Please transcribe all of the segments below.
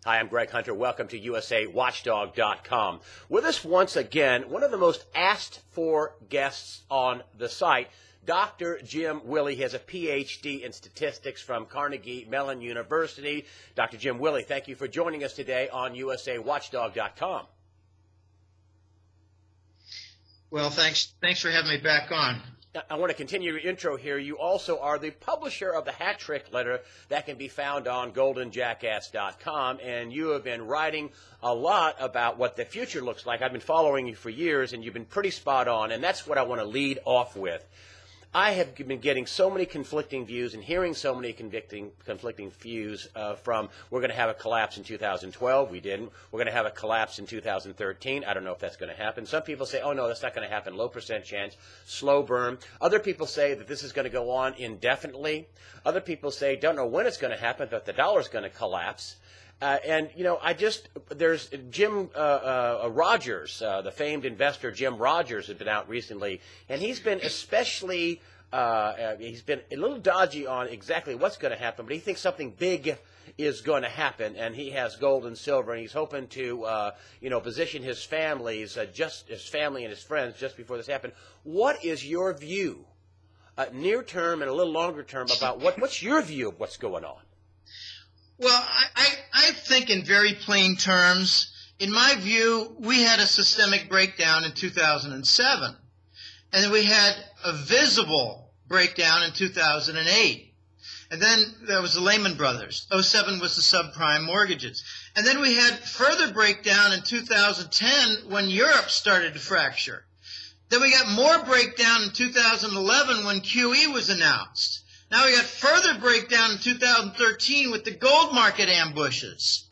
Hi, I'm Greg Hunter. Welcome to USAWatchdog.com. With us once again, one of the most asked for guests on the site, Dr. Jim Willie. He has a Ph.D. in statistics from Carnegie Mellon University. Dr. Jim Willie, thank you for joining us today on USAWatchdog.com. Well, thanks for having me back on. I want to continue your intro here. You also are the publisher of the Hat Trick letter that can be found on goldenjackass.com, and you have been writing a lot about what the future looks like. I've been following you for years, and you've been pretty spot on, and that's what I want to lead off with. I have been getting so many conflicting views and hearing so many conflicting views from we're going to have a collapse in 2012. We didn't. We're going to have a collapse in 2013. I don't know if that's going to happen. Some people say, oh, no, that's not going to happen. Low percent chance, slow burn. Other people say that this is going to go on indefinitely. Other people say, don't know when it's going to happen, but the dollar's going to collapse. And, you know, there's Jim Rogers, the famed investor Jim Rogers has been out recently, and he's been especially, he's been a little dodgy on exactly what's going to happen, but he thinks something big is going to happen, and he has gold and silver, and he's hoping to, position his families, just his family and his friends just before this happens. What is your view, near term and a little longer term, about what's your view of what's going on? Well, I think in very plain terms. In my view, we had a systemic breakdown in 2007, and then we had a visible breakdown in 2008. And then there was the Lehman Brothers. 2007 was the subprime mortgages. And then we had further breakdown in 2010 when Europe started to fracture. Then we got more breakdown in 2011 when QE was announced. Now we got further breakdown in 2013 with the gold market ambushes.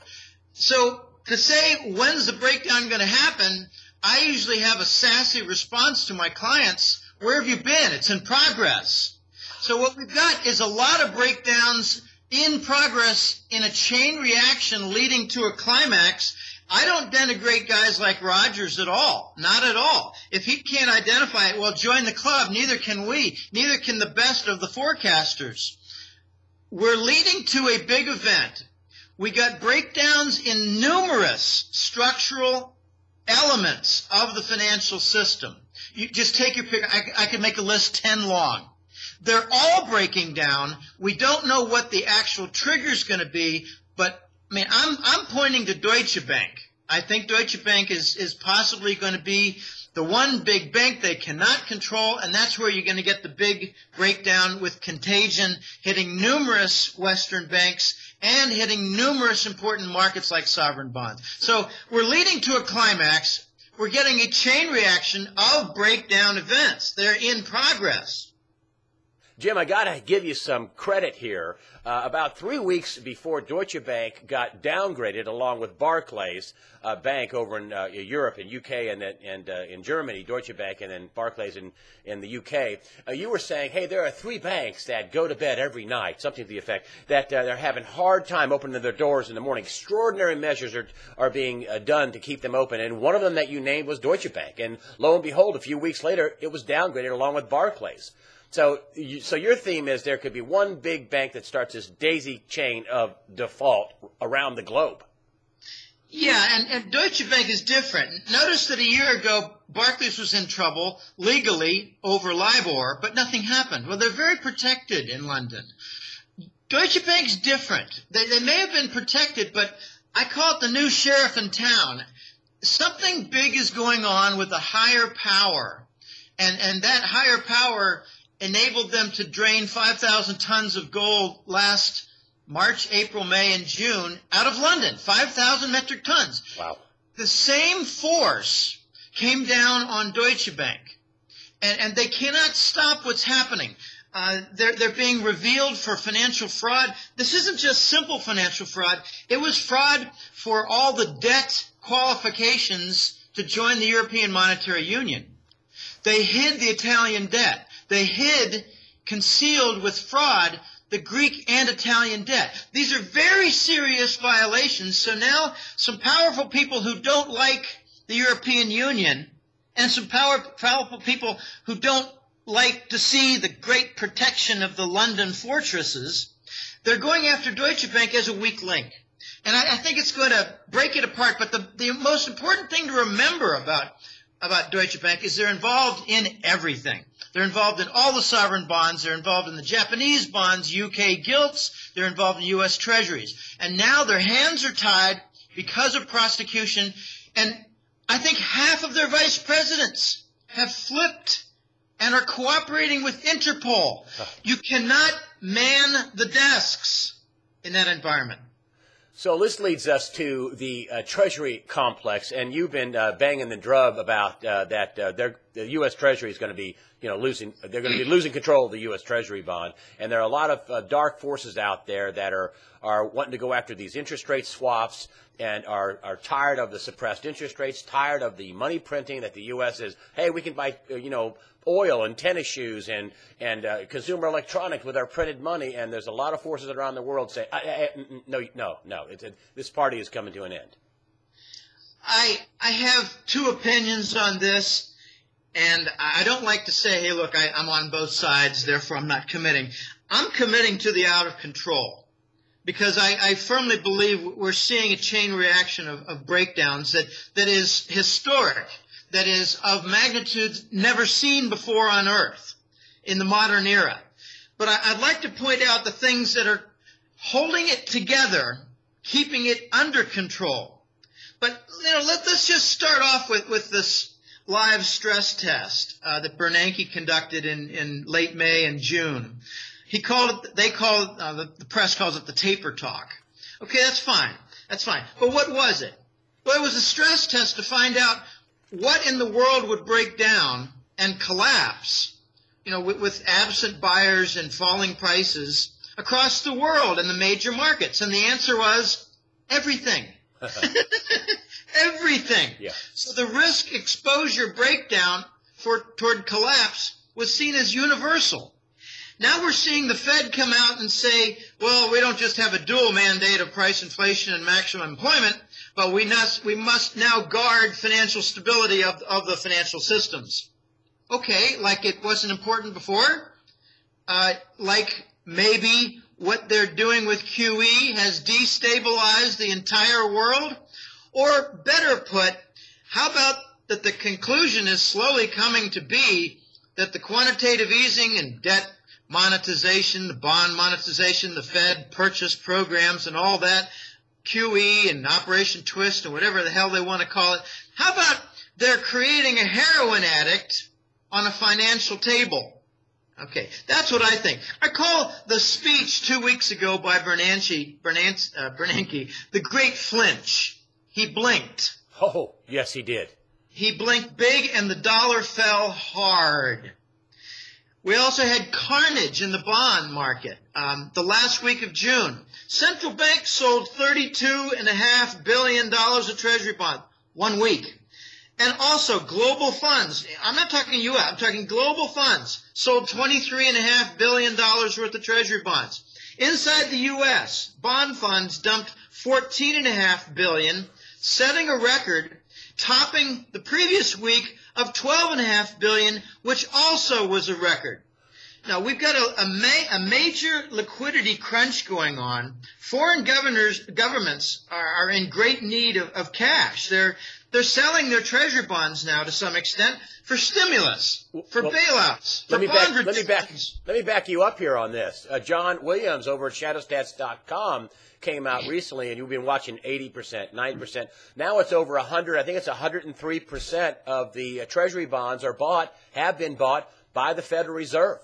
So to say when's the breakdown going to happen, I usually have a sassy response to my clients. Where have you been? It's in progress. So what we've got is a lot of breakdowns in progress in a chain reaction leading to a climax. I don't denigrate guys like Rogers at all. Not at all. If he can't identify it, well, join the club. Neither can we. Neither can the best of the forecasters. We're leading to a big event. We got breakdowns in numerous structural elements of the financial system. You just take your pick. I could make a list 10 long. They're all breaking down. We don't know what the actual trigger's going to be, but I mean, I'm pointing to Deutsche Bank. I think Deutsche Bank is possibly going to be the one big bank they cannot control, and that's where you're going to get the big breakdown with contagion hitting numerous Western banks and hitting numerous important markets like sovereign bonds. So we're leading to a climax. We're getting a chain reaction of breakdown events. They're in progress. Jim, I got to give you some credit here. About 3 weeks before Deutsche Bank got downgraded, along with Barclays Bank over in Europe and UK and in Germany, Deutsche Bank, and then Barclays in the UK, you were saying, hey, there are 3 banks that go to bed every night, something to the effect, that they're having a hard time opening their doors in the morning. Extraordinary measures are being done to keep them open, and one of them that you named was Deutsche Bank. And lo and behold, a few weeks later, it was downgraded along with Barclays. So your theme is there could be one big bank that starts this daisy chain of default around the globe. Yeah, and Deutsche Bank is different. Notice that a year ago, Barclays was in trouble legally over LIBOR, but nothing happened. Well, they're very protected in London. Deutsche Bank's different. They may have been protected, but I call it the new sheriff in town. Something big is going on with a higher power, and that higher power enabled them to drain 5,000 tons of gold last March, April, May, and June out of London. 5,000 metric tons. Wow. The same force came down on Deutsche Bank, and they cannot stop what's happening. They're being revealed for financial fraud. This isn't just simple financial fraud. It was fraud for all the debt qualifications to join the European Monetary Union. They hid the Italian debt. They hid, concealed with fraud, the Greek and Italian debt. These are very serious violations. So now some powerful people who don't like the European Union and some powerful people who don't like to see the great protection of the London fortresses, they're going after Deutsche Bank as a weak link. And I think it's going to break it apart. But the most important thing to remember about Deutsche Bank is they're involved in everything. They're involved in all the sovereign bonds. They're involved in the Japanese bonds, UK gilts. They're involved in U.S. treasuries. And now their hands are tied because of prosecution. And I think half of their vice presidents have flipped and are cooperating with Interpol. You cannot man the desks in that environment. So this leads us to the Treasury complex, and you've been banging the drum about that the U.S. Treasury is going to be, losing. They're going to be losing control of the U.S. Treasury bond, and there are a lot of dark forces out there that are wanting to go after these interest rate swaps and are tired of the suppressed interest rates, tired of the money printing that the U.S. is. Hey, we can buy oil and tennis shoes and consumer electronics with our printed money, and there's a lot of forces around the world saying, no, this party is coming to an end. I have two opinions on this, and I don't like to say, hey, look, I'm on both sides, therefore I'm not committing. I'm committing to the out of control, because I firmly believe we're seeing a chain reaction of breakdowns that is historic, that is of magnitudes never seen before on Earth in the modern era. But I'd like to point out the things that are holding it together, keeping it under control. But let's just start off with this live stress test that Bernanke conducted in late May and June. The press calls it the taper talk. Okay, that's fine. But what was it? Well, it was a stress test to find out what in the world would break down and collapse, with absent buyers and falling prices across the world in the major markets. And the answer was everything. Everything. Yeah. So the risk exposure breakdown toward collapse was seen as universal. Now we're seeing the Fed come out and say, well, we don't just have a dual mandate of price inflation and maximum employment, but we must now guard financial stability of the financial systems. Okay, like it wasn't important before? Like maybe what they're doing with QE has destabilized the entire world? Or better put, how about that the conclusion is slowly coming to be that the quantitative easing and debt monetization, the bond monetization, the Fed purchase programs and all that, QE and Operation Twist and whatever the hell they want to call it, how about they're creating a heroin addict on a financial table? Okay, that's what I think. I call the speech 2 weeks ago by Bernanke the Great Flinch. He blinked. Oh, yes, he did. He blinked big and the dollar fell hard. We also had carnage in the bond market. The last week of June, central banks sold $32.5 billion of Treasury bonds 1 week. And also global funds, I'm not talking U.S., I'm talking global funds, sold $23.5 billion worth of Treasury bonds. Inside the U.S., bond funds dumped $14.5 billion, setting a record, topping the previous week of $12.5 billion, which also was a record. Now, we've got a major liquidity crunch going on. Foreign governments are in great need of cash. They're selling their treasury bonds now to some extent for stimulus, for bailouts, for bond reductions. Let me back you up here on this. John Williams over at shadowstats.com came out recently, and you've been watching 80%, 90%. Now it's over 100. I think it's 103% of the treasury bonds have been bought by the Federal Reserve.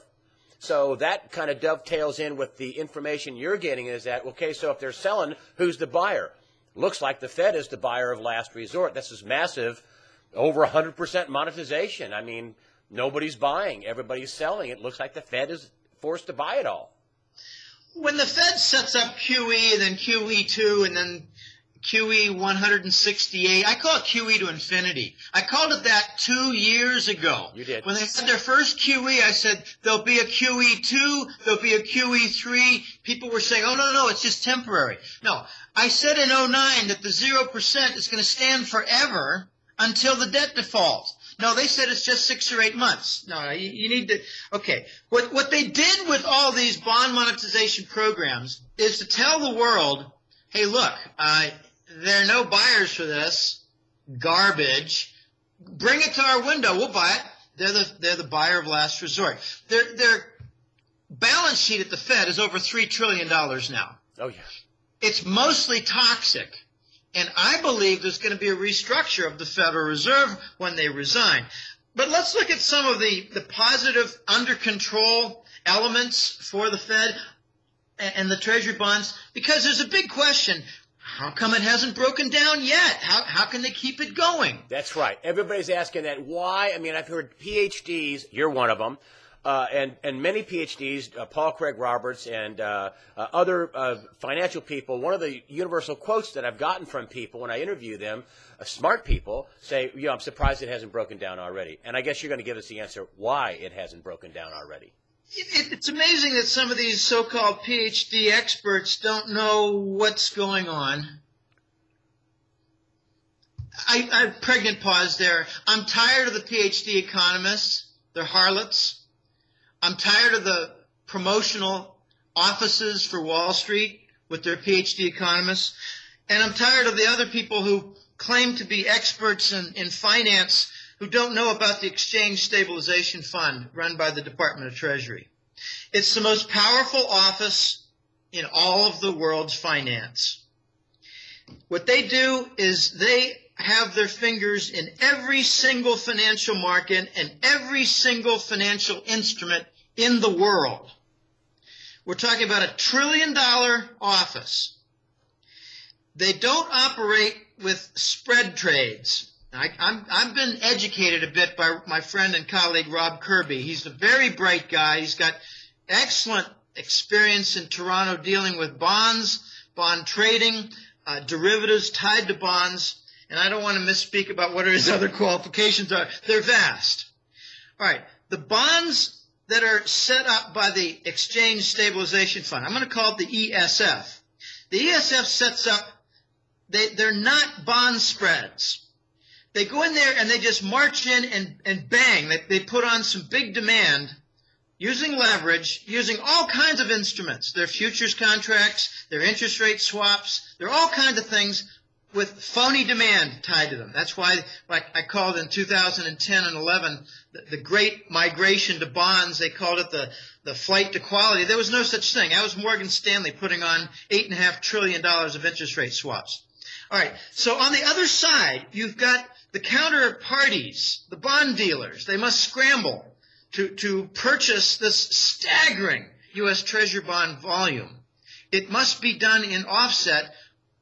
So that kind of dovetails in with the information you're getting is that, okay, so if they're selling, who's the buyer? Looks like the Fed is the buyer of last resort. This is massive, over 100% monetization. I mean, nobody's buying. Everybody's selling. It looks like the Fed is forced to buy it all. When the Fed sets up QE and then QE2 and then QE 168, I call it QE to infinity. I called it that 2 years ago. You did. When they had their first QE, I said there'll be a QE2, there'll be a QE3. People were saying, oh, no, it's just temporary. No, I said in 2009 that the 0% is going to stand forever until the debt defaults. No, they said it's just 6 or 8 months. No, you need to, okay. What they did with all these bond monetization programs is to tell the world hey, look, there are no buyers for this garbage. Bring it to our window. We'll buy it. They're the buyer of last resort. Their balance sheet at the Fed is over $3 trillion now. Oh, yeah. It's mostly toxic. And I believe there's going to be a restructure of the Federal Reserve when they resign. But let's look at some of the positive under control elements for the Fed and the Treasury bonds, because there's a big question. How come it hasn't broken down yet? How can they keep it going? That's right. Everybody's asking that. Why? I mean, I've heard PhDs, you're one of them, and many PhDs, Paul Craig Roberts and other financial people, one of the universal quotes that I've gotten from people when I interview them, smart people, say, I'm surprised it hasn't broken down already. And I guess you're going to give us the answer why it hasn't broken down already. It's amazing that some of these so-called PhD experts don't know what's going on. I pregnant pause there. I'm tired of the PhD economists. They're harlots. I'm tired of the promotional offices for Wall Street with their PhD economists. And I'm tired of the other people who claim to be experts in finance who don't know about the Exchange Stabilization Fund run by the Department of Treasury. It's the most powerful office in all of the world's finance. What they do is they have their fingers in every single financial market and every single financial instrument in the world. We're talking about $1 trillion office. They don't operate with spread trades. I've been educated a bit by my friend and colleague Rob Kirby. He's a very bright guy. He's got excellent experience in Toronto dealing with bonds, bond trading, derivatives tied to bonds. And I don't want to misspeak about what his other qualifications are. They're vast. All right. The bonds that are set up by the Exchange Stabilization Fund, I'm going to call it the ESF. The ESF sets up, they're not bond spreads. They go in there and they just march in and bang. They put on some big demand using leverage, using all kinds of instruments. Their futures contracts, their interest rate swaps, there are all kinds of things with phony demand tied to them. That's why, like I called in 2010 and 11, the great migration to bonds, they called it the flight to quality. There was no such thing. That was Morgan Stanley putting on $8.5 trillion of interest rate swaps. All right, so on the other side, you've got the counterparties, the bond dealers. They must scramble to purchase this staggering U.S. Treasury bond volume. It must be done in offset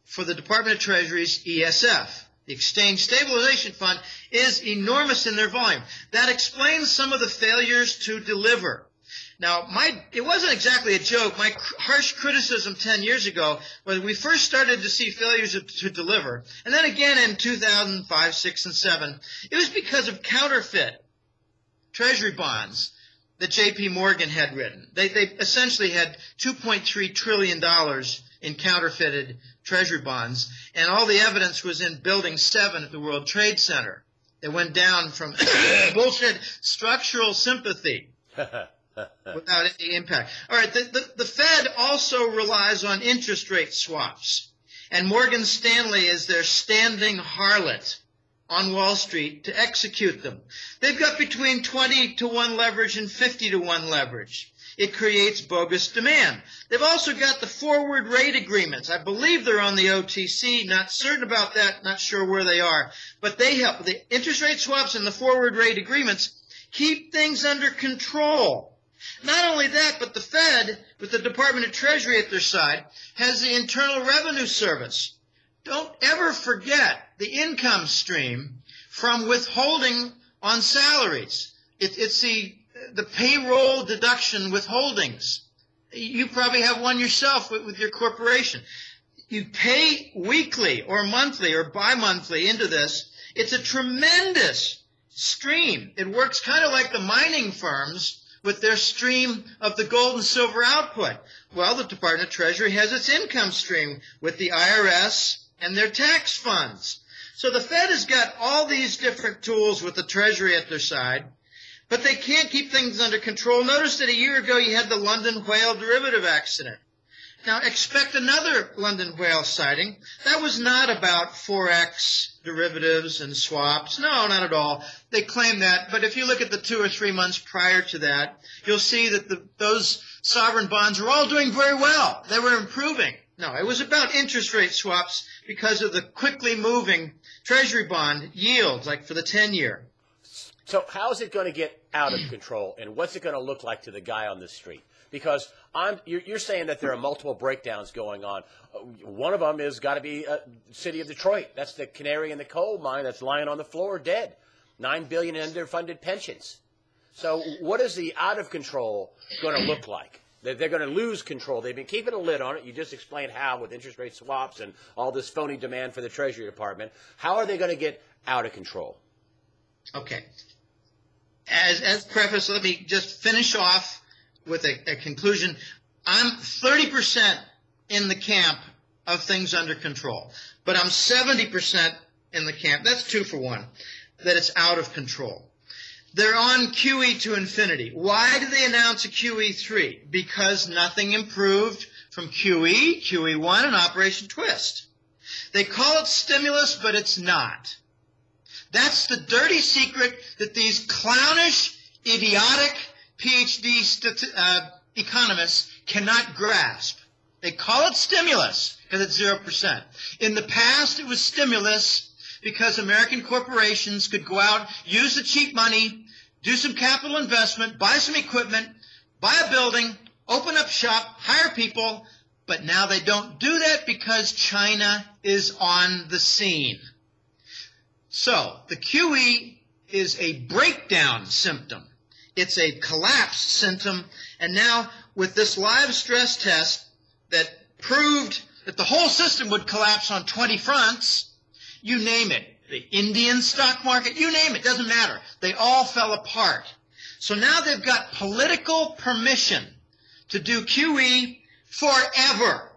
for the Department of Treasury's ESF. The Exchange Stabilization Fund is enormous in their volume. That explains some of the failures to deliver. Now, it wasn't exactly a joke. My harsh criticism 10 years ago, when we first started to see failures to deliver, and then again in 2005, 6, and 7, it was because of counterfeit Treasury bonds that J.P. Morgan had written. They essentially had $2.3 trillion in counterfeited Treasury bonds, and all the evidence was in Building 7 at the World Trade Center. It went down from bullshit structural sympathy. Without any impact. All right, the Fed also relies on interest rate swaps, and Morgan Stanley is their standing harlot on Wall Street to execute them. They've got between 20 to 1 leverage and 50 to 1 leverage. It creates bogus demand. They've also got the forward rate agreements. I believe they're on the OTC, not certain about that, not sure where they are, but they help. The interest rate swaps and the forward rate agreements keep things under control. Not only that, but the Fed, with the Department of Treasury at their side, has the Internal Revenue Service. Don't ever forget the income stream from withholding on salaries. It's the payroll deduction withholdings. You probably have one yourself with your corporation. You pay weekly or monthly or bi-monthly into this. It's a tremendous stream. It works kind of like the mining firms with their stream of the gold and silver output. Well, the Department of Treasury has its income stream with the IRS and their tax funds. So the Fed has got all these different tools with the Treasury at their side, but they can't keep things under control. Notice that a year ago you had the London whale derivative accident. Now, expect another London whale sighting. That was not about Forex derivatives and swaps. No, not at all. They claim that, but if you look at the 2 or 3 months prior to that, you'll see that those sovereign bonds are all doing very well. They were improving. No, it was about interest rate swaps because of the quickly moving Treasury bond yields, like for the 10-year. So how is it going to get out of control, and what's it going to look like to the guy on the street? Because you're saying that there are multiple breakdowns going on. One of them is got to be city of Detroit. That's the canary in the coal mine that's lying on the floor dead. $9 billion in underfunded pensions. So what is the out of control going to look like? They're going to lose control. They've been keeping a lid on it. You just explained how with interest rate swaps and all this phony demand for the Treasury Department. How are they going to get out of control? Okay. As preface, let me just finish off with a conclusion. I'm 30% in the camp of things under control, but I'm 70% in the camp, that's 2 for 1, that it's out of control. They're on QE to infinity. Why did they announce a QE3? Because nothing improved from QE, QE1, and Operation Twist. They call it stimulus, but it's not. That's the dirty secret that these clownish, idiotic PhD economists cannot grasp. They call it stimulus because it's 0%. In the past, it was stimulus because American corporations could go out, use the cheap money, do some capital investment, buy some equipment, buy a building, open up shop, hire people, but now they don't do that because China is on the scene. So the QE is a breakdown symptom. It's a collapse symptom. And now with this live stress test that proved that the whole system would collapse on 20 fronts, you name it, the Indian stock market, you name it, doesn't matter. They all fell apart. So now they've got political permission to do QE forever.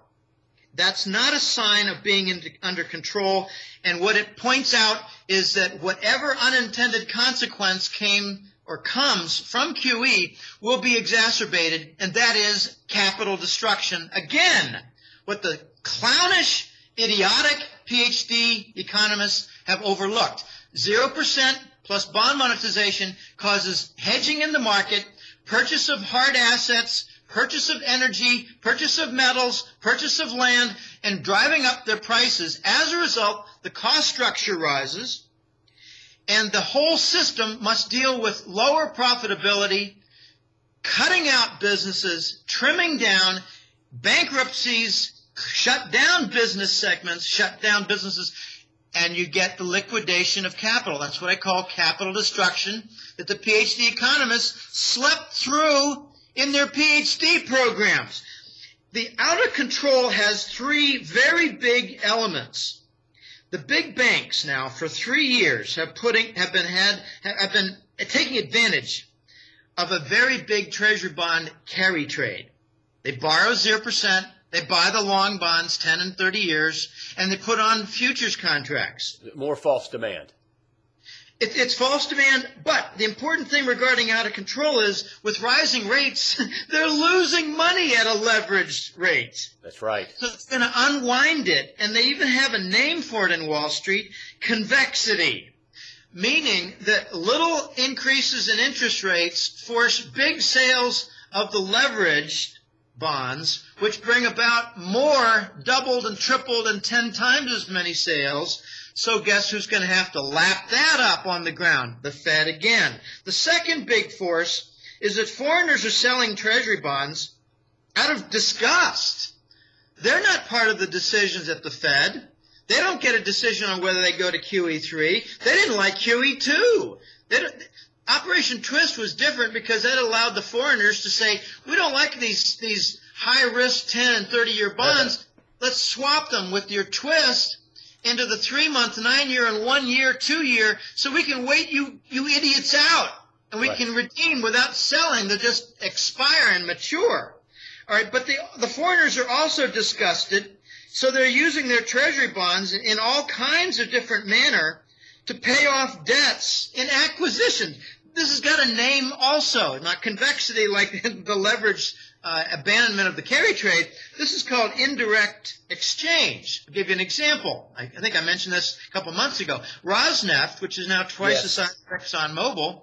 That's not a sign of being under control. And what it points out is that whatever unintended consequence came or comes from QE will be exacerbated, and that is capital destruction. Again, what the clownish, idiotic PhD economists have overlooked. 0% plus bond monetization causes hedging in the market, purchase of hard assets, purchase of energy, purchase of metals, purchase of land, and driving up their prices. As a result, the cost structure rises, and the whole system must deal with lower profitability, cutting out businesses, trimming down, bankruptcies, shut down business segments, shut down businesses, and you get the liquidation of capital. That's what I call capital destruction that the PhD economists slept through in their PhD programs. The out of control has 3 very big elements. The big banks now for 3 years have been taking advantage of a very big treasury bond carry trade. They borrow 0%, they buy the long bonds 10 and 30 years, and they put on futures contracts. More false demand. It's false demand, but the important thing regarding out of control is with rising rates, they're losing money at a leveraged rate. That's right. So it's going to unwind it, and they even have a name for it in Wall Street, convexity, meaning that little increases in interest rates force big sales of the leveraged bonds, which bring about more doubled and tripled and 10 times as many sales. So guess who's going to have to lap that up on the ground? The Fed again. The second big force is that foreigners are selling treasury bonds out of disgust. They're not part of the decisions at the Fed. They don't get a decision on whether they go to QE3. They didn't like QE2. Operation Twist was different because that allowed the foreigners to say, we don't like these high-risk 10 and 30-year bonds. Let's swap them with your Twist into the 3-month, 9-year, and 1-year, 2-year, so we can wait you idiots out, and we can redeem without selling. They'll just expire and mature. All right, but the foreigners are also disgusted, so they're using their treasury bonds in all kinds of different manner to pay off debts in acquisitions. This has got a name also, not convexity like the leveraged abandonment of the carry trade, this is called indirect exchange. I'll give you an example. I think I mentioned this a couple months ago. Rosneft, which is now twice the size of ExxonMobil,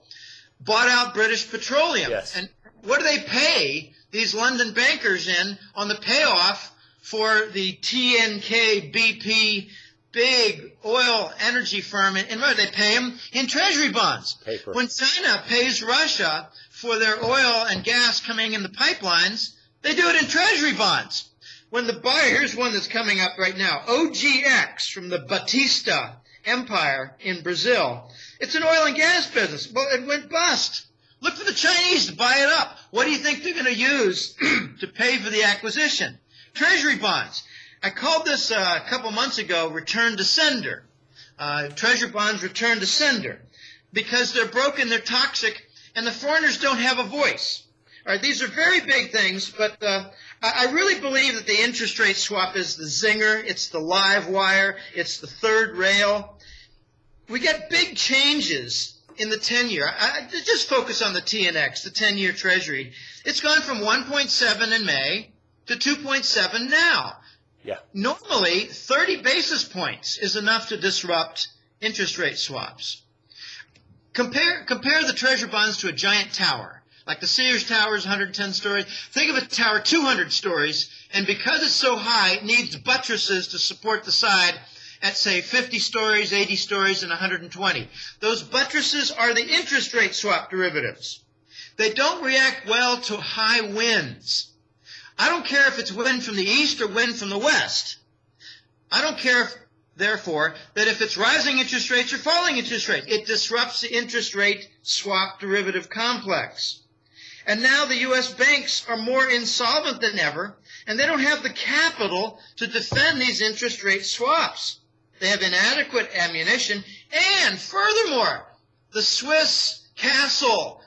bought out British Petroleum. Yes. And what do they pay these London bankers in on the payoff for the TNK BP big oil energy firm? And what do they pay them? In treasury bonds. Paper. When China pays Russia for their oil and gas coming in the pipelines, they do it in treasury bonds. When the buyer, here's one that's coming up right now, OGX from the Batista Empire in Brazil. It's an oil and gas business. Well, it went bust. Look for the Chinese to buy it up. What do you think they're going to use to pay for the acquisition? Treasury bonds. I called this a couple months ago return to sender. Treasury bonds return to sender. Because they're broken, they're toxic, and the foreigners don't have a voice. All right, these are very big things, but I really believe that the interest rate swap is the zinger, it's the live wire, it's the third rail. We get big changes in the 10-year. Just focus on the TNX, the 10-year Treasury. It's gone from 1.7 in May to 2.7 now. Yeah. Normally, 30 basis points is enough to disrupt interest rate swaps. Compare the treasury bonds to a giant tower. Like the Sears Tower is 110 stories. Think of a tower 200 stories, and because it's so high, it needs buttresses to support the side at, say, 50 stories, 80 stories, and 120. Those buttresses are the interest rate swap derivatives. They don't react well to high winds. I don't care if it's wind from the east or wind from the west. I don't care, therefore, that if it's rising interest rates or falling interest rates. It disrupts the interest rate swap derivative complex. And now the U.S. banks are more insolvent than ever, and they don't have the capital to defend these interest rate swaps. They have inadequate ammunition, and furthermore, the Swiss castle,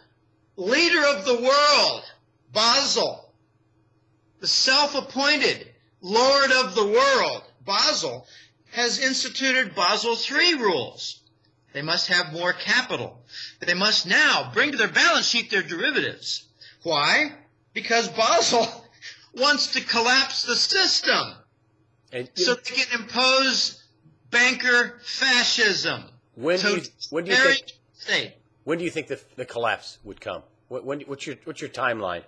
leader of the world, Basel, the self-appointed lord of the world, Basel, has instituted Basel III rules. They must have more capital. They must now bring to their balance sheet their derivatives. Why? Because Basel wants to collapse the system so they can impose banker fascism. When do you think the collapse would come? What's your timeline?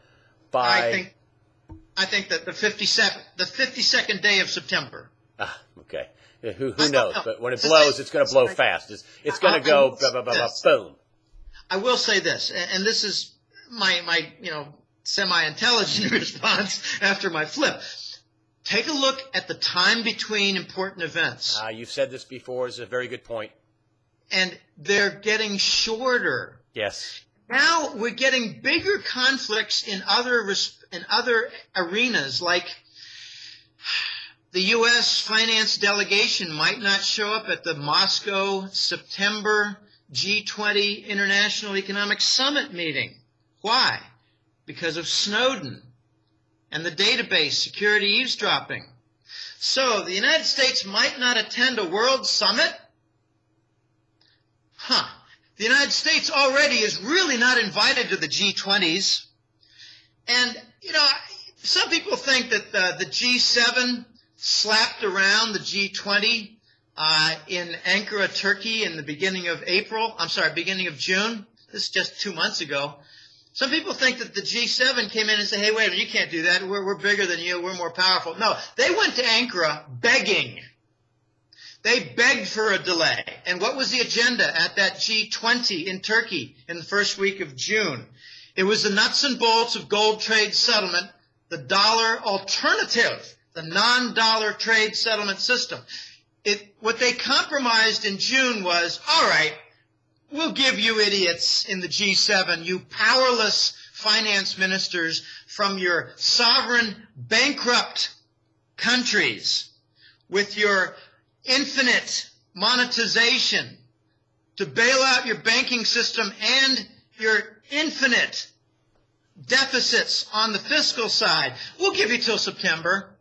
I think that the 52nd day of September. Okay. Who knows? But when it blows, it's going to blow fast. It's going to go boom. I will say this, and this is my semi-intelligent response after my flip. Take a look at the time between important events. You've said this before. It's a very good point. And they're getting shorter. Yes. Now we're getting bigger conflicts in other arenas, like the U.S. finance delegation might not show up at the Moscow September G20 International Economic Summit meeting. Why? Because of Snowden and the database security eavesdropping. So the United States might not attend a world summit? The United States already is really not invited to the G20s. And, some people think that the G7 slapped around the G20 in Ankara, Turkey in the beginning of June. This is just 2 months ago. Some people think that the G7 came in and said, hey, wait a minute, you can't do that. We're bigger than you. We're more powerful. No, they went to Ankara begging. They begged for a delay. And what was the agenda at that G20 in Turkey in the first week of June? It was the nuts and bolts of gold trade settlement, the dollar alternative, the non-dollar trade settlement system. What they compromised in June was, all right, we'll give you idiots in the G7, you powerless finance ministers from your sovereign bankrupt countries with your infinite monetization to bail out your banking system and your infinite deficits on the fiscal side. We'll give you till September,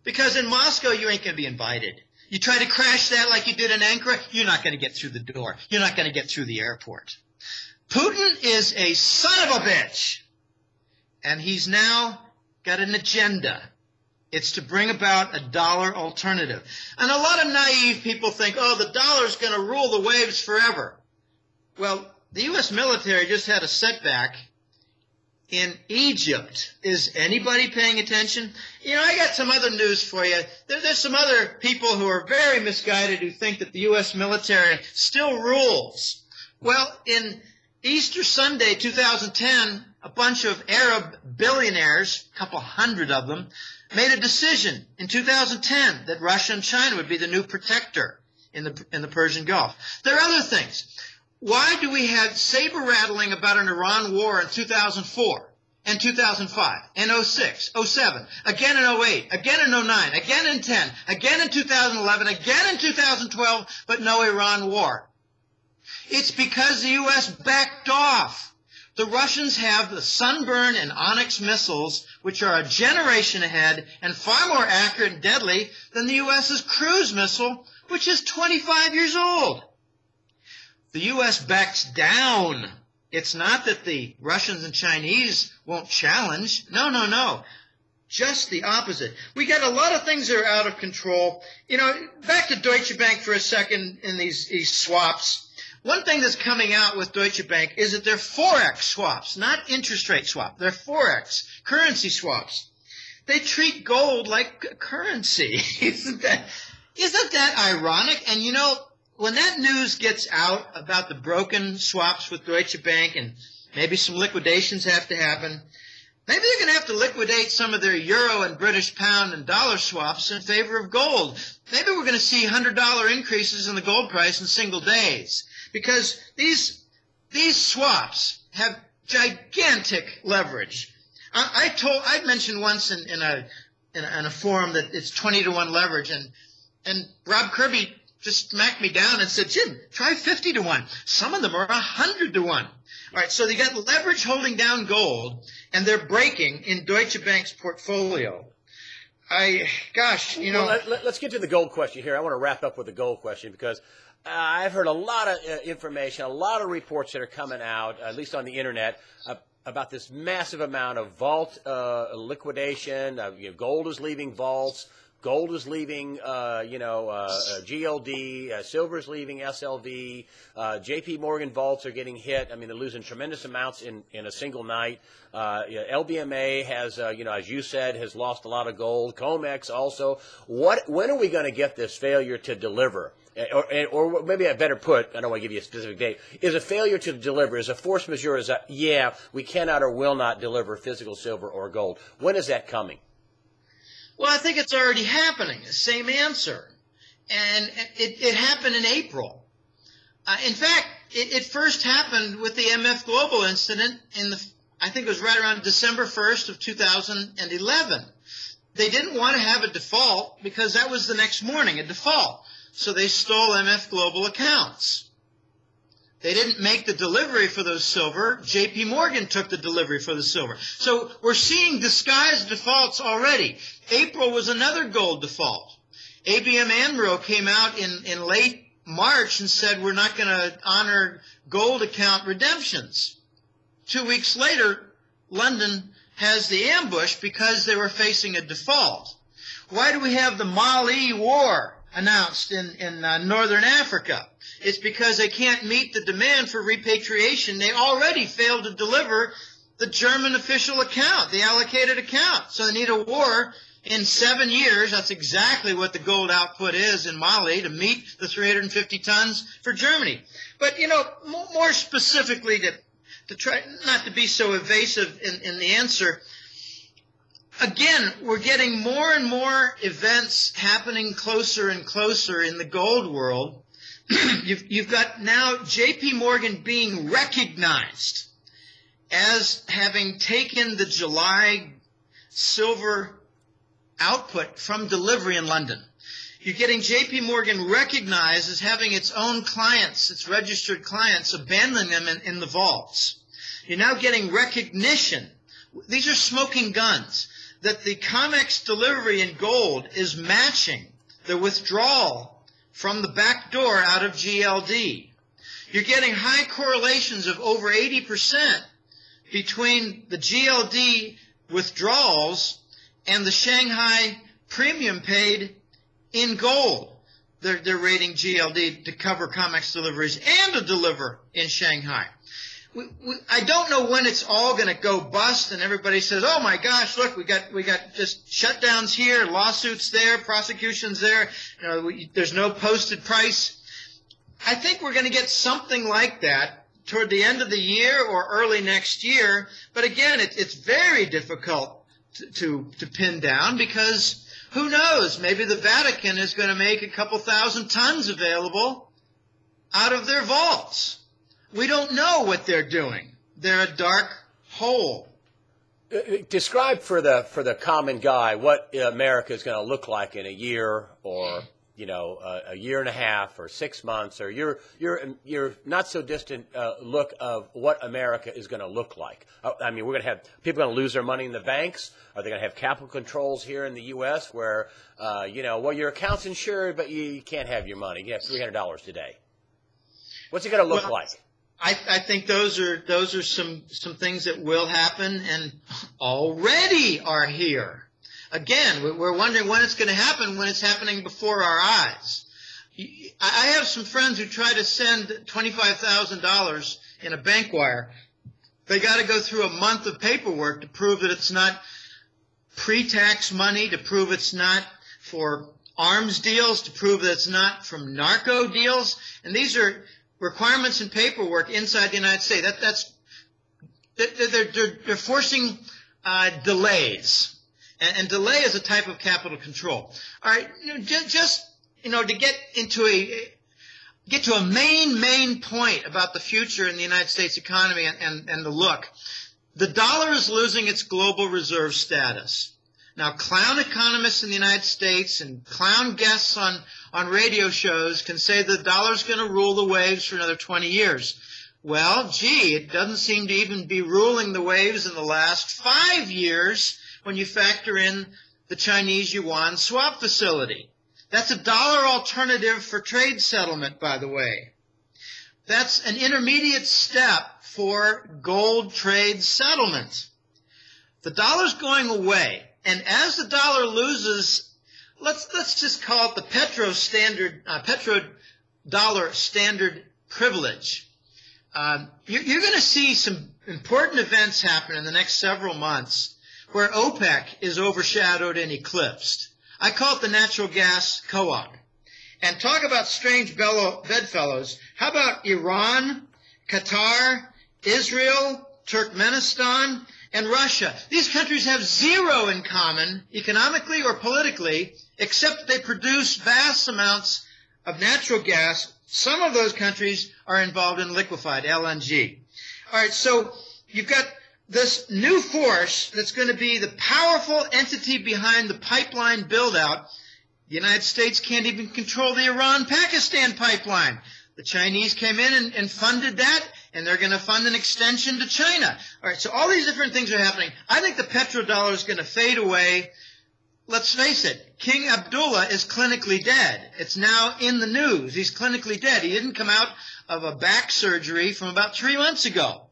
because in Moscow you ain't going to be invited. You try to crash that like you did in Ankara, you're not going to get through the door. You're not going to get through the airport. Putin is a son of a bitch. and he's now got an agenda. It's to bring about a dollar alternative. And a lot of naive people think, oh, the dollar's going to rule the waves forever. Well, the U.S. military just had a setback in Egypt. Is anybody paying attention? You know, I got some other news for you. There's some other people who are very misguided who think that the U.S. military still rules. Well, in Easter Sunday 2010, a bunch of Arab billionaires, a couple hundred of them, made a decision in 2010 that Russia and China would be the new protector in the Persian Gulf. There are other things. Why do we have saber rattling about an Iran war in 2004 and 2005 and 06, 07, again in 08, again in 09, again in 10, again in 2011, again in 2012, but no Iran war? It's because the U.S. backed off. The Russians have the Sunburn and Onyx missiles, which are a generation ahead and far more accurate and deadly than the U.S.'s cruise missile, which is 25 years old. The U.S. backs down. It's not that the Russians and Chinese won't challenge. No, no, no. Just the opposite. We got a lot of things that are out of control. You know, back to Deutsche Bank for a second in these swaps. One thing that's coming out with Deutsche Bank is that they're Forex swaps, not interest rate swap. They're Forex, currency swaps. They treat gold like currency. Isn't that ironic? And you know, when that news gets out about the broken swaps with Deutsche Bank and maybe some liquidations have to happen, maybe they're going to have to liquidate some of their euro and British pound and dollar swaps in favor of gold. Maybe we're going to see $100 increases in the gold price in single days. Because these swaps have gigantic leverage. I mentioned once in a forum that it's 20-to-1 leverage, and Rob Kirby just smacked me down and said, Jim, try 50-to-1. Some of them are 100-to-1. All right, so they got leverage holding down gold, and they're breaking in Deutsche Bank's portfolio. Let's get to the gold question here. I want to wrap up with the gold question because I've heard a lot of information, a lot of reports that are coming out, at least on the internet, about this massive amount of vault liquidation. Gold is leaving vaults. Gold is leaving, GLD. Silver is leaving SLV. J.P. Morgan vaults are getting hit. I mean, they're losing tremendous amounts in a single night. LBMA has, as you said, has lost a lot of gold. COMEX also. When are we going to get this failure to deliver? Or maybe I better put, I don't want to give you a specific date, is a failure to deliver, is a force majeure, we cannot or will not deliver physical silver or gold. When is that coming? Well, I think it's already happening. Same answer. And it happened in April. In fact, it first happened with the MF Global incident I think it was right around December 1st of 2011. They didn't want to have a default because that was the next morning, a default. So they stole MF Global accounts. They didn't make the delivery for those silver. J.P. Morgan took the delivery for the silver. So we're seeing disguised defaults already. April was another gold default. ABN AMRO came out in late March and said we're not going to honor gold account redemptions. 2 weeks later, London has the ambush because they were facing a default. Why do we have the Mali war announced in northern Africa? It's because they can't meet the demand for repatriation. They already failed to deliver the German official account, the allocated account. So they need a war in 7 years. That's exactly what the gold output is in Mali to meet the 350 tons for Germany. But, more specifically to try not to be so evasive in the answer, again, we're getting more and more events happening closer and closer in the gold world. You've got now J.P. Morgan being recognized as having taken the July silver output from delivery in London. You're getting J.P. Morgan recognized as having its own clients, its registered clients, abandoning them in the vaults. You're now getting recognition. These are smoking guns. That the COMEX delivery in gold is matching the withdrawal from the back door out of GLD. You're getting high correlations of over 80% between the GLD withdrawals and the Shanghai premium paid in gold. They're rating GLD to cover COMEX deliveries and to deliver in Shanghai. I don't know when it's all going to go bust and everybody says, oh my gosh, look, we got just shutdowns here, lawsuits there, prosecutions there, there's no posted price. I think we're going to get something like that toward the end of the year or early next year. But again, it's very difficult to pin down because who knows, maybe the Vatican is going to make a couple thousand tons available out of their vaults. We don't know what they're doing. They're a dark hole. Describe for the common guy what America is going to look like in a year, or a year and a half, or 6 months, or your not so distant look of what America is going to look like. I mean, we're going to have people going to lose their money in the banks. Are they going to have capital controls here in the U.S. where your account's insured, but you can't have your money? You have $300 today. What's it going to look like? I think those are some things that will happen and already are here. Again, we're wondering when it's going to happen, when it's happening before our eyes. I have some friends who try to send $25,000 in a bank wire. They got to go through a month of paperwork to prove that it's not pre-tax money, to prove it's not for arms deals, to prove that it's not from narco deals. And these are requirements and paperwork inside the United States. They're forcing delays. And delay is a type of capital control. All right, to get to a main point about the future in the United States economy and the look. The dollar is losing its global reserve status. Now, clown economists in the United States and clown guests on radio shows can say the dollar's going to rule the waves for another 20 years. Well, it doesn't seem to even be ruling the waves in the last 5 years when you factor in the Chinese yuan swap facility. That's a dollar alternative for trade settlement, by the way. That's an intermediate step for gold trade settlement. The dollar's going away, and as the dollar loses, let's just call it the petrodollar standard privilege. You're going to see some important events happen in the next several months where OPEC is overshadowed and eclipsed. I call it the natural gas co-op. And talk about strange bedfellows. How about Iran, Qatar, Israel, Turkmenistan, and Russia? These countries have zero in common, economically or politically, except that they produce vast amounts of natural gas. Some of those countries are involved in liquefied LNG. All right, so you've got this new force that's going to be the powerful entity behind the pipeline build-out. The United States can't even control the Iran-Pakistan pipeline. The Chinese came in and funded that, and they're going to fund an extension to China. All right, so all these different things are happening. I think the petrodollar is going to fade away. Let's face it, King Abdullah is clinically dead. It's now in the news. He's clinically dead. He didn't come out of a back surgery from about 3 months ago.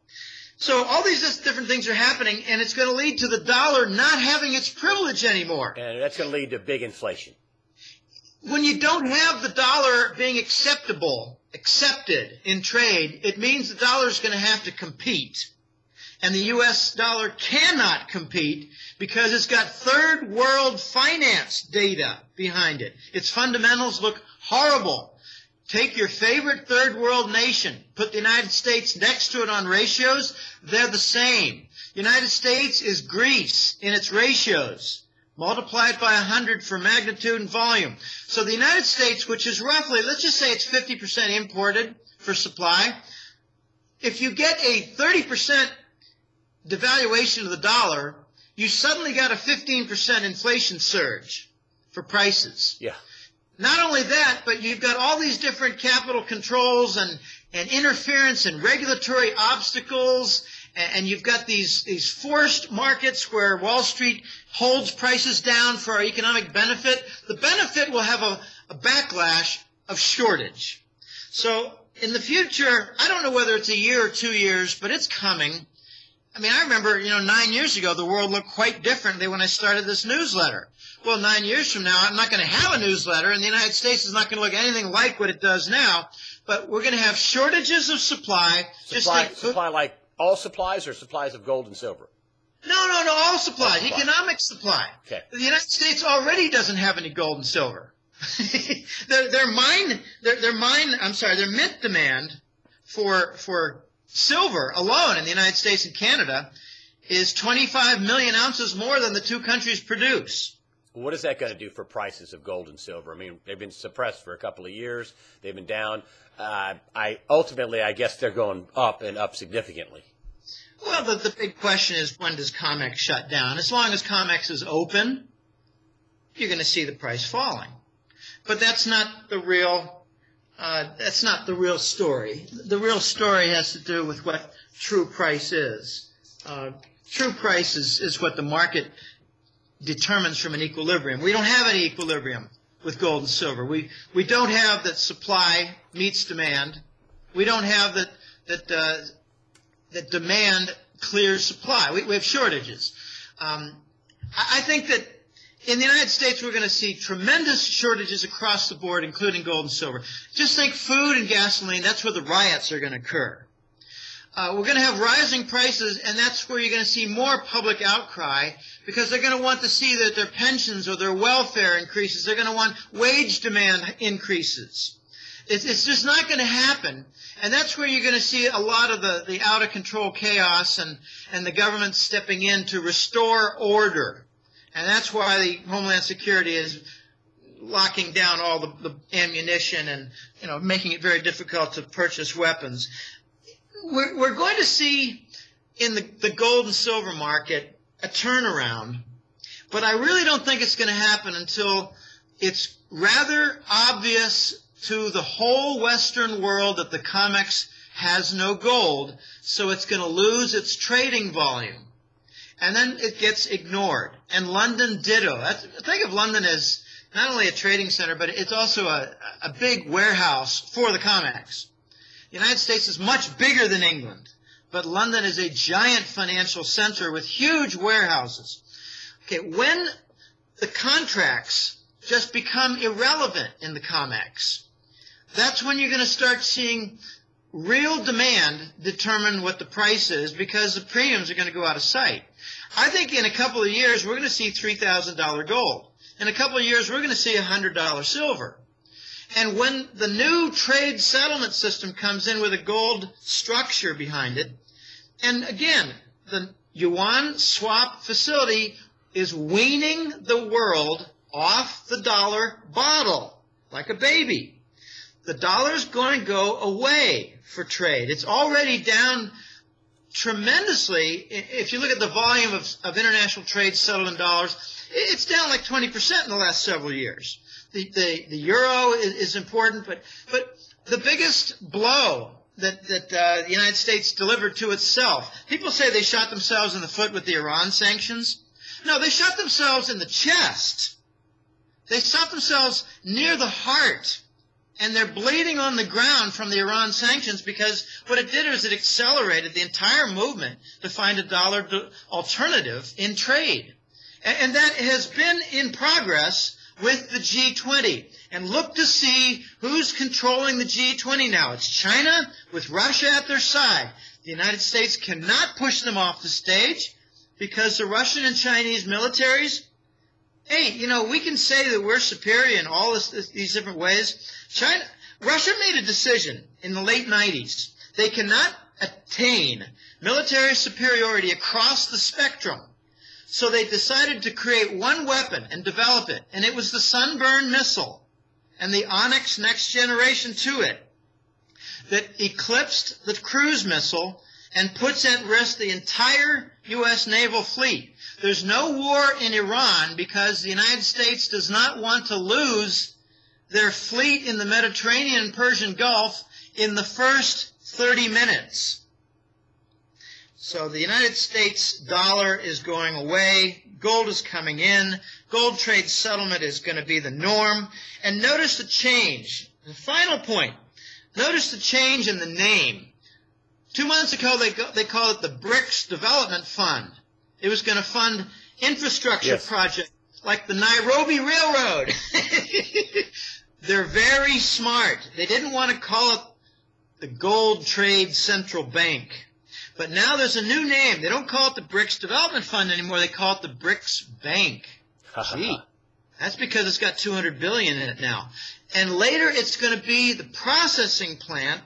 So all these different things are happening, and it's going to lead to the dollar not having its privilege anymore. And that's going to lead to big inflation. When you don't have the dollar being accepted in trade, it means the dollar is going to have to compete. And the U.S. dollar cannot compete because it's got third world finance data behind it. Its fundamentals look horrible. Take your favorite third world nation, put the United States next to it on ratios, they're the same. The United States is Greece in its ratios, multiplied by 100 for magnitude and volume. So the United States, which is roughly, let's just say it's 50% imported for supply, if you get a 30% devaluation of the dollar, you suddenly got a 15% inflation surge for prices. Yeah. Not only that, but you've got all these different capital controls and interference and regulatory obstacles, and you've got these forced markets where Wall Street holds prices down for our economic benefit. The benefit will have a backlash of shortage. So in the future, I don't know whether it's a year or 2 years, but it's coming. I mean, I remember, 9 years ago, the world looked quite differently when I started this newsletter. Well, 9 years from now, I'm not going to have a newsletter, and the United States is not going to look anything like what it does now. But we're going to have shortages of supply. Supply like all supplies or supplies of gold and silver? No, all supplies, economic supply. Okay. The United States already doesn't have any gold and silver. their mint demand for silver alone in the United States and Canada is 25 million ounces more than the two countries produce. What is that going to do for prices of gold and silver? I mean, they've been suppressed for a couple of years. They've been down. Ultimately, I guess they're going up and up significantly. Well, the big question is, when does COMEX shut down? As long as COMEX is open, you're going to see the price falling. But that's not the real story. The real story has to do with what true price is. True price is what the market determines from an equilibrium. We don't have any equilibrium with gold and silver. We don't have that supply meets demand. We don't have that demand clears supply. We have shortages. I think that in the United States we're going to see tremendous shortages across the board, including gold and silver. Just think food and gasoline, that's where the riots are going to occur. We're going to have rising prices, and that's where you're going to see more public outcry, because they're going to want to see that their pensions or their welfare increases. They're going to want wage demand increases. It's just not going to happen. And that's where you're going to see a lot of the out-of-control chaos and the government stepping in to restore order. And that's why the Homeland Security is locking down all the ammunition and, making it very difficult to purchase weapons. We're going to see in the gold and silver market a turnaround, but I really don't think it's going to happen until it's rather obvious to the whole Western world that the COMEX has no gold, so it's going to lose its trading volume. And then it gets ignored. And London ditto. Think of London as not only a trading center, but it's also a big warehouse for the COMEX. The United States is much bigger than England, but London is a giant financial center with huge warehouses. Okay, when the contracts just become irrelevant in the COMEX, that's when you're going to start seeing real demand determine what the price is, because the premiums are going to go out of sight. I think in a couple of years we're going to see $3,000 gold. In a couple of years we're going to see $100 silver. And when the new trade settlement system comes in with a gold structure behind it, and again, the yuan swap facility is weaning the world off the dollar bottle like a baby. The dollar's going to go away for trade. It's already down tremendously. If you look at the volume of international trade settled in dollars, it's down like 20% in the last several years. The euro is important, but the biggest blow that the United States delivered to itself, people say they shot themselves in the foot with the Iran sanctions. No, they shot themselves in the chest. They shot themselves near the heart. And they're bleeding on the ground from the Iran sanctions, because what it did is it accelerated the entire movement to find a dollar alternative in trade. And that has been in progress with the G20. And look to see who's controlling the G20 now. It's China with Russia at their side. The United States cannot push them off the stage because the Russian and Chinese militaries, hey, we can say that we're superior in all these different ways. Russia made a decision in the late 90s. They cannot attain military superiority across the spectrum. So they decided to create one weapon and develop it. And it was the Sunburn missile and the Onyx next generation to it that eclipsed the cruise missile and puts at risk the entire U.S. naval fleet. There's no war in Iran because the United States does not want to lose their fleet in the Mediterranean and Persian Gulf in the first 30 minutes. So the United States dollar is going away. Gold is coming in. Gold trade settlement is going to be the norm. And notice the change. The final point. Notice the change in the name. 2 months ago, they called it the BRICS Development Fund. It was going to fund infrastructure projects like the Nairobi Railroad. They're very smart. They didn't want to call it the Gold Trade Central Bank. But now there's a new name. They don't call it the BRICS Development Fund anymore. They call it the BRICS Bank. Gee, that's because it's got $200 billion in it now. And later it's going to be the processing plant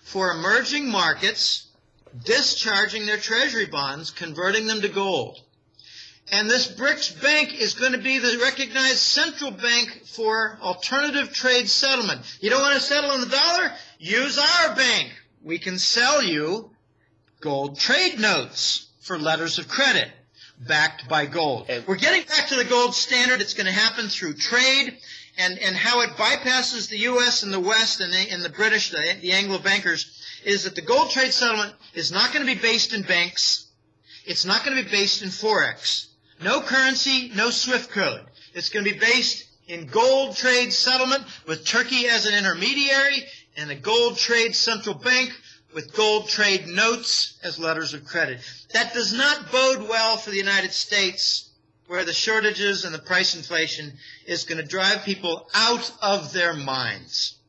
for emerging markets discharging their treasury bonds, converting them to gold. And this BRICS Bank is going to be the recognized central bank for alternative trade settlement. You don't want to settle in the dollar? Use our bank. We can sell you gold trade notes for letters of credit backed by gold. We're getting back to the gold standard. It's going to happen through trade, and how it bypasses the U.S. and the West and the British, the Anglo bankers, is that the gold trade settlement is not going to be based in banks. It's not going to be based in Forex. No currency, no SWIFT code. It's going to be based in gold trade settlement with Turkey as an intermediary and a gold trade central bank with gold trade notes as letters of credit. That does not bode well for the United States, where the shortages and the price inflation is going to drive people out of their minds.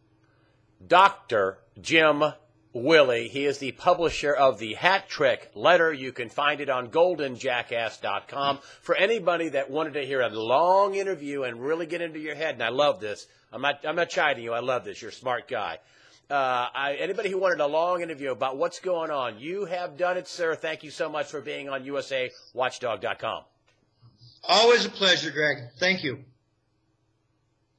Dr. Jim Willie, he is the publisher of the Hat Trick Letter. You can find it on goldenjackass.com. For anybody that wanted to hear a long interview and really get into your head, and I love this. I'm not chiding you. I love this. You're a smart guy. Anybody who wanted a long interview about what's going on, you have done it, sir. Thank you so much for being on USAWatchdog.com. Always a pleasure, Greg. Thank you.